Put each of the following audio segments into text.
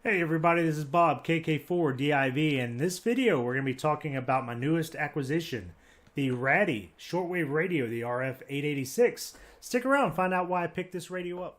Hey everybody, this is Bob, KK4DIV, and in this video we're going to be talking about my newest acquisition, the Raddy shortwave radio, the RF886. Stick around and find out why I picked this radio up.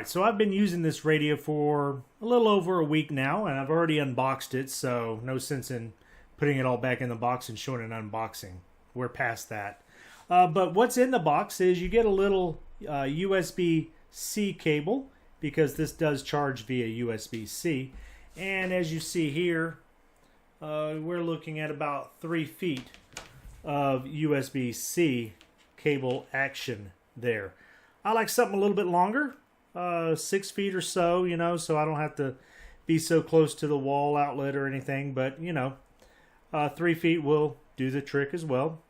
So I've been using this radio for a little over a week now, and I've already unboxed it, so no sense in putting it all back in the box and showing an unboxing. We're past that. But what's in the box is you get a little USB-C cable, because this does charge via USB-C. And as you see here, we're looking at about 3 feet of USB-C cable action there. I like something a little bit longer. 6 feet or so, you know, so I don't have to be so close to the wall outlet or anything, but, you know, 3 feet will do the trick as well.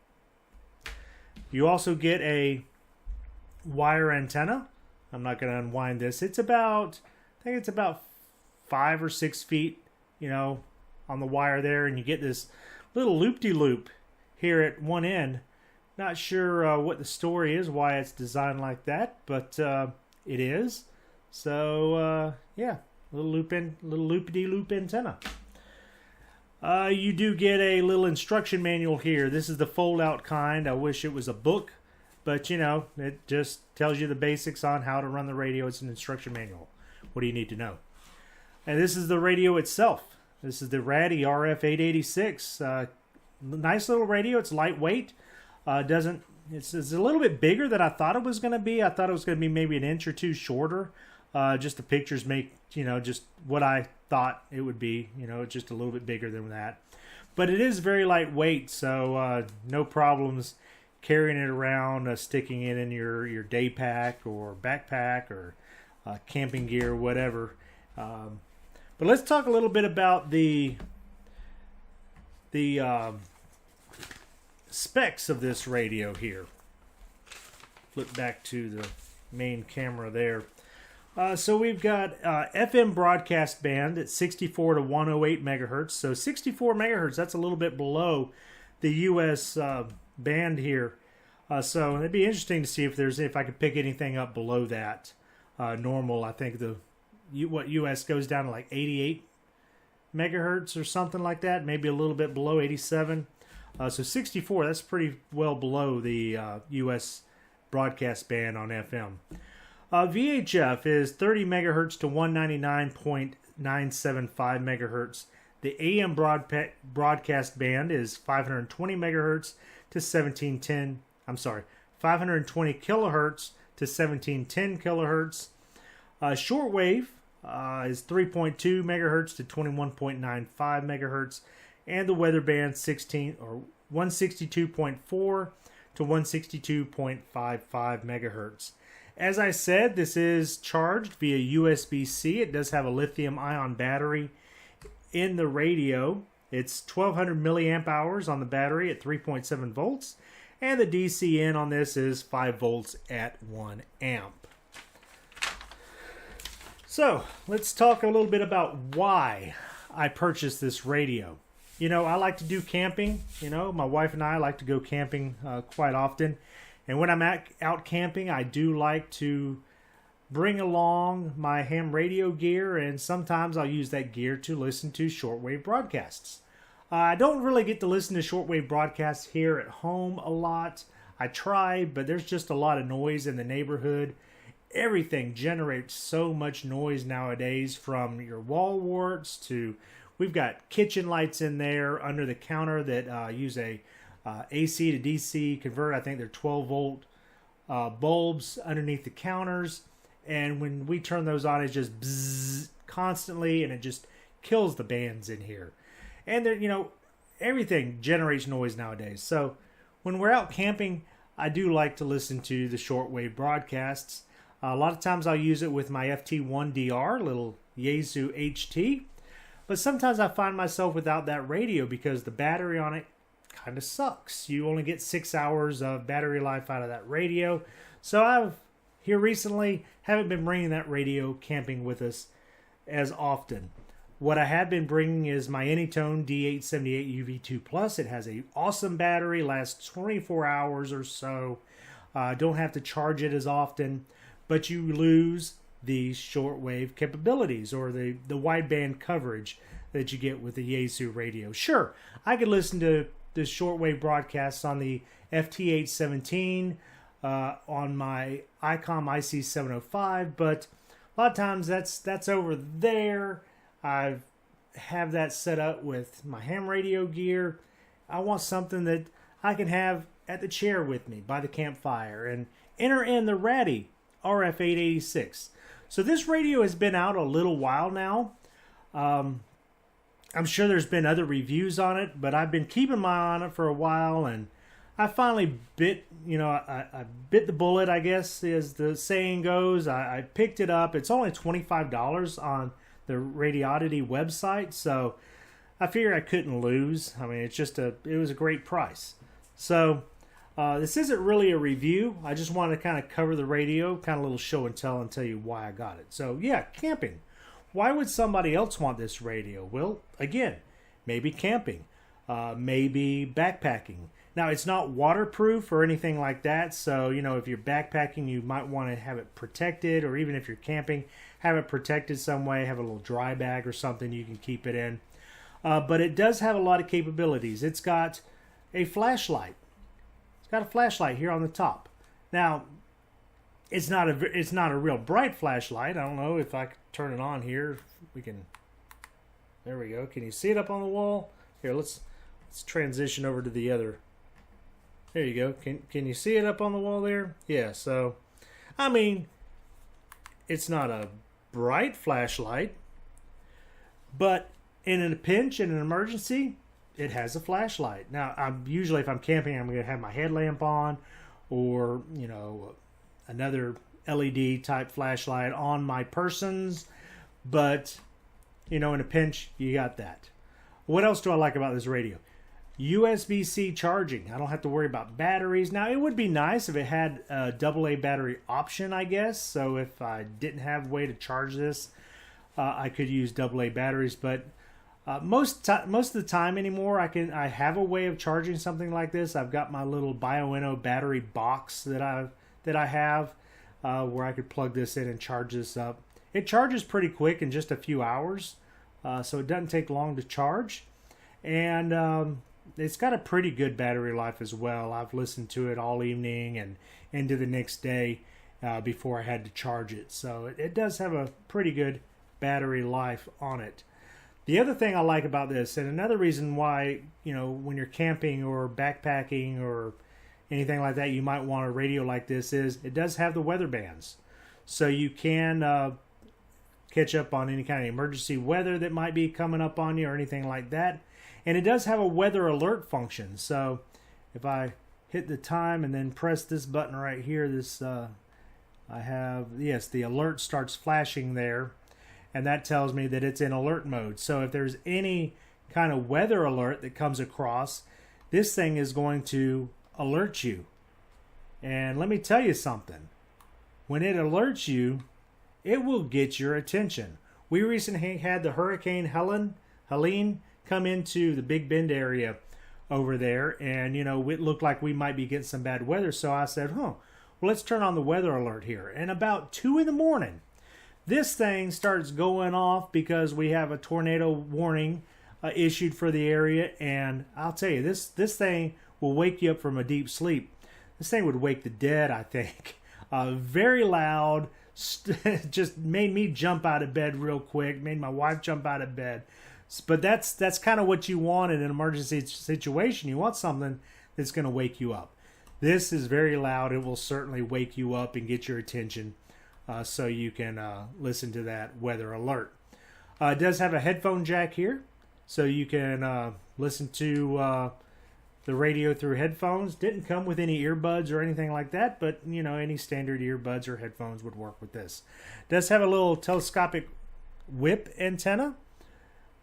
You also get a wire antenna. I'm not going to unwind this. It's about, I think it's about 5 or 6 feet, you know, on the wire there, and you get this little loop-de-loop here at one end. Not sure what the story is, why it's designed like that, but it is. So yeah, little loop-de-loop antenna. You do get a little instruction manual here. This is the fold-out kind. I wish it was a book, but you know, it just tells you the basics on how to run the radio. It's an instruction manual. What do you need to know? And this is the radio itself. This is the Raddy RF886. Nice little radio. It's lightweight. It's a little bit bigger than I thought it was going to be. I thought it was going to be maybe an inch or two shorter. Just the pictures make, you know, just what I thought it would be. You know, just a little bit bigger than that. But it is very lightweight, so no problems carrying it around, sticking it in your day pack or backpack or camping gear, whatever. But let's talk a little bit about the specs of this radio here. Flip back to the main camera there. So we've got FM broadcast band at 64 to 108 megahertz. So 64 megahertz, that's a little bit below the US band here. So it'd be interesting to see if I could pick anything up below that. Normal, I think what US goes down to like 88 megahertz or something like that. Maybe a little bit below 87. So 64, that's pretty well below the US broadcast band on FM. VHF is 30 megahertz to 199.975 megahertz. The AM broadcast band is 520 megahertz to 1710. I'm sorry, 520 kilohertz to 1710 kilohertz. Shortwave is 3.2 megahertz to 21.95 megahertz. And the weather band 162.4 to 162.55 megahertz. As I said, this is charged via USB-C. It does have a lithium-ion battery in the radio. It's 1200 milliamp hours on the battery at 3.7 volts, and the DC in on this is 5 volts at 1 amp. So let's talk a little bit about why I purchased this radio. You know, I like to do camping. You know, my wife and I like to go camping quite often. And when I'm out camping, I do like to bring along my ham radio gear, and sometimes I'll use that gear to listen to shortwave broadcasts. I don't really get to listen to shortwave broadcasts here at home a lot. I try, but there's just a lot of noise in the neighborhood. Everything generates so much noise nowadays, from your wall warts to... We've got kitchen lights in there under the counter that use a AC to DC converter. I think they're 12 volt bulbs underneath the counters. And when we turn those on, it just bzzz constantly, and it just kills the bands in here. And you know, everything generates noise nowadays. So when we're out camping, I do like to listen to the shortwave broadcasts. A lot of times I'll use it with my FT1 DR, little Yaesu HT. But sometimes I find myself without that radio because the battery on it kind of sucks. You only get 6 hours of battery life out of that radio. So I've here recently haven't been bringing that radio camping with us as often. What I have been bringing is my Anytone D878 UV2 Plus. It has an awesome battery, lasts 24 hours or so. Don't have to charge it as often, but you lose the shortwave capabilities or the wideband coverage that you get with the Yaesu radio. Sure, I could listen to the shortwave broadcasts on the FT817 on my Icom IC705, but a lot of times that's over there. I have that set up with my ham radio gear. I want something that I can have at the chair with me by the campfire, and enter in the Raddy RF886. So this radio has been out a little while now. I'm sure there's been other reviews on it, but I've been keeping my eye on it for a while, and I finally bit, I bit the bullet, I guess, as the saying goes. I picked it up. It's only $25 on the Radioddity website, so I figured I couldn't lose. I mean, it was a great price. So this isn't really a review. I just wanted to kind of cover the radio, kind of a little show and tell you why I got it. So yeah, camping. Why would somebody else want this radio? Well, again, maybe camping, maybe backpacking. Now, it's not waterproof or anything like that, so, if you're backpacking, you might want to have it protected, or even if you're camping, have it protected some way, have a little dry bag or something you can keep it in. But it does have a lot of capabilities. It's got a flashlight. It's got a flashlight here on the top. Now, it's not a real bright flashlight. I don't know if I can turn it on here. There we go. Can you see it up on the wall? Here, let's transition over to the other. There you go. Can you see it up on the wall there? Yeah, so, I mean, it's not a bright flashlight, but in a pinch, in an emergency, it has a flashlight. Now, usually if I'm camping, I'm going to have my headlamp on, or, another LED type flashlight on my persons, but, in a pinch, you got that. What else do I like about this radio? USB-C charging. I don't have to worry about batteries. Now, it would be nice if it had a AA battery option, I guess. So if I didn't have a way to charge this, I could use AA batteries. But most of the time anymore, I have a way of charging something like this. I've got my little Bioenno battery box that I have where I could plug this in and charge this up. It charges pretty quick in just a few hours, so it doesn't take long to charge. And it's got a pretty good battery life as well. I've listened to it all evening and into the next day before I had to charge it. So it does have a pretty good battery life on it. The other thing I like about this, and another reason why, when you're camping or backpacking or anything like that, you might want a radio like this, is it does have the weather bands. So you can catch up on any kind of emergency weather that might be coming up on you or anything like that. And it does have a weather alert function. So if I hit the time and then press this button right here, the alert starts flashing there, and that tells me that it's in alert mode. So if there's any kind of weather alert that comes across, this thing is going to alert you. And let me tell you something. When it alerts you, it will get your attention. We recently had the Hurricane Helene come into the Big Bend area over there, and it looked like we might be getting some bad weather. So I said, well, let's turn on the weather alert here. And about 2 in the morning, this thing starts going off because we have a tornado warning issued for the area. And I'll tell you, this thing will wake you up from a deep sleep. This thing would wake the dead, I think. Very loud, just made me jump out of bed real quick, made my wife jump out of bed. But that's kind of what you want in an emergency situation. You want something that's going to wake you up. This is very loud. It will certainly wake you up and get your attention so you can listen to that weather alert. It does have a headphone jack here, so you can listen to the radio through headphones. Didn't come with any earbuds or anything like that, but any standard earbuds or headphones would work with this. It does have a little telescopic whip antenna.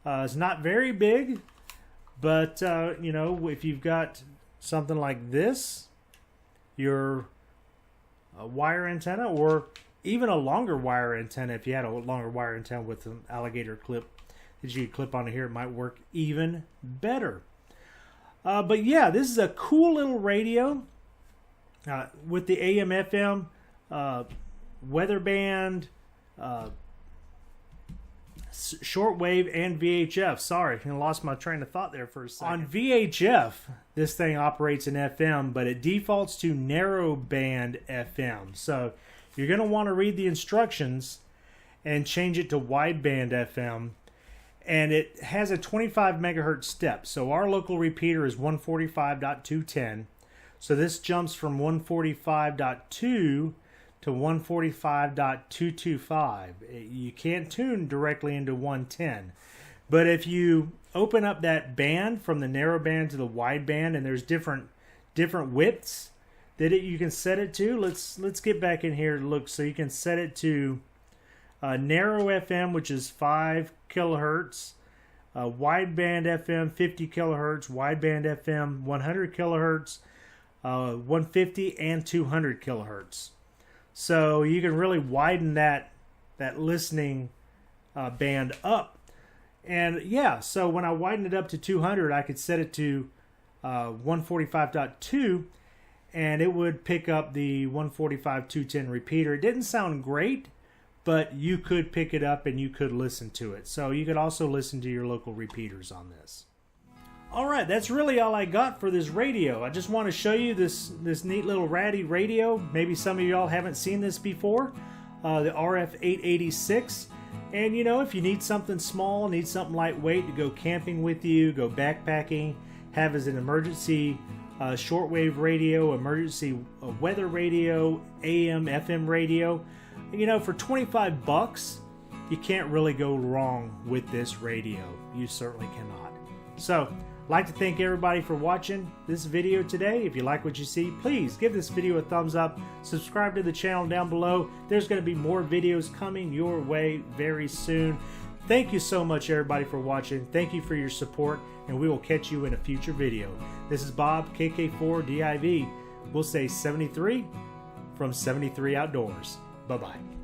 It's not very big, But, you know, if you've got something like this, your wire antenna, or even a longer wire antenna, if you had a longer wire antenna with an alligator clip that you could clip onto here, it might work even better. But yeah, this is a cool little radio with the AM, FM, weather band, shortwave, and VHF. Sorry, I lost my train of thought there for a second. On VHF, this thing operates in FM, but it defaults to narrowband FM. So you're going to want to read the instructions and change it to wideband FM. And it has a 25 megahertz step. So our local repeater is 145.210. So this jumps from 145.2 to 145.225. You can't tune directly into 110. But if you open up that band from the narrow band to the wide band, and there's different widths that you can set it to. Let's get back in here to look. So you can set it to narrow FM, which is 5 kilohertz, wideband FM 50 kilohertz, wideband FM 100 kilohertz, 150 and 200 kilohertz. So you can really widen that listening band up. And yeah, so when I widened it up to 200, I could set it to 145.2, and it would pick up the 145.210 repeater. It didn't sound great, but you could pick it up and you could listen to it. So you could also listen to your local repeaters on this. Alright, that's really all I got for this radio. I just want to show you this neat little Raddy radio. Maybe some of y'all haven't seen this before. The RF886. And you know, if you need something small, need something lightweight to go camping with you, go backpacking, have as an emergency shortwave radio, emergency weather radio, AM, FM radio. You know, for 25 bucks, you can't really go wrong with this radio. You certainly cannot. So, I'd like to thank everybody for watching this video today. If you like what you see, please give this video a thumbs up. Subscribe to the channel down below. There's going to be more videos coming your way very soon. Thank you so much, everybody, for watching. Thank you for your support, and we will catch you in a future video. This is Bob, KK4DIV. We'll say 73 from 73 Outdoors. Bye-bye.